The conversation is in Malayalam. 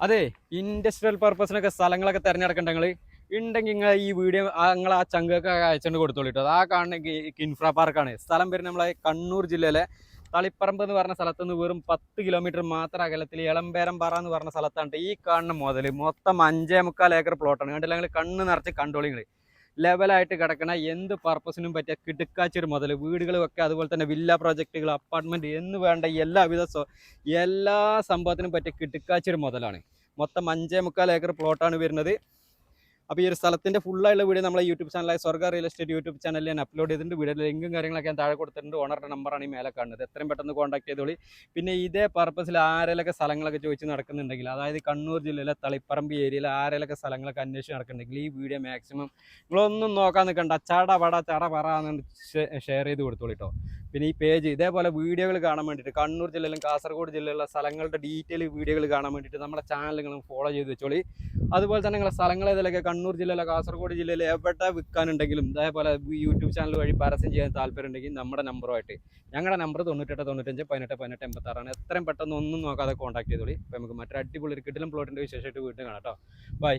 അതെ, ഇൻഡസ്ട്രിയൽ പർപ്പസിനൊക്കെ സ്ഥലങ്ങളൊക്കെ തിരഞ്ഞെടുക്കണ്ടെങ്കിൽ ഉണ്ടെങ്കിൽ നിങ്ങൾ ഈ വീഡിയോ നിങ്ങൾ ആ ചങ്കൊക്കെ അയച്ചുകൊണ്ട് കൊടുത്തോളിട്ടോ. ആ കാണുന്ന കിൻഫ്ര പാർക്കാണ്. സ്ഥലം വരുന്നത് നമ്മളെ കണ്ണൂർ ജില്ലയിലെ തളിപ്പറമ്പ് എന്ന് പറഞ്ഞ സ്ഥലത്ത് നിന്ന് വെറും 10 കിലോമീറ്റർ മാത്രം അകലത്തിൽ എളമ്പേരം പാറ എന്ന് പറഞ്ഞ സ്ഥലത്താണ് ഈ കാണുന്ന മുതൽ മൊത്തം 5.25 ഏക്കർ പ്ലോട്ടാണ്. കണ്ടില്ല, നിങ്ങൾ കണ്ണ് നിറച്ച് കണ്ടോളിങ്ങൾ. ലെവലായിട്ട് കിടക്കണ എന്ത് പർപ്പസിനും പറ്റിയ കിടുക്കാച്ചൊരു മുതൽ വീടുകൾ വെക്കുക, അതുപോലെ തന്നെ വില്ല പ്രോജക്റ്റുകൾ, അപ്പാർട്ട്മെന്റ് എന്ന് വേണ്ട എല്ലാവിധ എല്ലാ സംഭവത്തിനും പറ്റിയ കിടുക്കാച്ചൊരു മുതലാണ്. മൊത്തം 5.25 ഏക്കർ പ്ലോട്ടാണ് വരുന്നത്. അപ്പോൾ ഈ ഒരു സ്ഥലത്തിൻ്റെ ഫുള്ളായുള്ള വീഡിയോ നമ്മളെ യൂട്യൂബ് ചാനലായ സ്വർഗ്ഗ റിയൽ എസ്റ്റേറ്റ് യൂട്യൂബ് ചാനലിൽ ഞാൻ അപ്ലോഡ് ചെയ്തിട്ടുണ്ട്. വീഡിയോയുടെ ലിങ്കും കാര്യങ്ങളൊക്കെ ഞാൻ താഴെ കൊടുത്തിട്ടുണ്ട്. ഓണറുടെ നമ്പറാണ് ഈ മേലെ കാണുന്നത്. എത്രയും പെട്ടെന്ന് കോൺടാക്ട് ചെയ്തോളി. പിന്നെ ഇതേ പർപ്പസിൽ ആരെങ്കിലൊക്കെ സ്ഥലങ്ങളൊക്കെ ചോദിച്ച് നടക്കുന്നുണ്ടെങ്കിൽ, അതായത് കണ്ണൂർ ജില്ലയിലെ തളിപ്പറമ്പ് ഏരിയയിൽ ആരെങ്കിലൊക്കെ സ്ഥലങ്ങളൊക്കെ അന്വേഷിച്ച് നടക്കുന്നുണ്ടെങ്കിൽ ഈ വീഡിയോ മാക്സിമം നിങ്ങളൊന്നും നോക്കാൻ നിൽക്കണ്ട, ചട പറയാന്ന് ഷെയർ ചെയ്ത് കൊടുത്തോളൂ കേട്ടോ. പിന്നെ ഈ പേജ് ഇതേപോലെ വീഡിയോകൾ കാണാൻ വേണ്ടിയിട്ട് കണ്ണൂർ ജില്ലയിലും കാസർഗോഡ് ജില്ലയിലുള്ള സ്ഥലങ്ങളുടെ ഡീറ്റെയിൽ വീഡിയോകൾ കാണാൻ വേണ്ടിയിട്ട് നമ്മുടെ ചാനൽ നിങ്ങൾ ഫോളോ ചെയ്ത് വെച്ചോളി. അതുപോലെ തന്നെ നിങ്ങളുടെ സ്ഥലങ്ങൾ ഏതിലൊക്കെ കണ്ണൂർ ജില്ലയിലോ കാസർഗോഡ് ജില്ലയിൽ എവിടെ വിൽക്കാനുണ്ടെങ്കിലും ഇതേപോലെ യൂട്യൂബ് ചാനൽ വഴി പരസ്യം ചെയ്യാൻ താല്പര്യം ഉണ്ടെങ്കിൽ നമ്മുടെ നമ്പറുമായിട്ട്, ഞങ്ങളുടെ നമ്പർ 9895181886 എത്രയും പെട്ടെന്ന് ഒന്നും നോക്കാതെ കോൺടാക്ട് ചെയ്തോളി. അപ്പോൾ നമുക്ക് മറ്റൊരു അടിപൊളി കിടിലം പ്ലോട്ടിൻ്റെ വിശേഷമായിട്ട് വീണ്ടും കാണാം കേട്ടോ. ബൈ.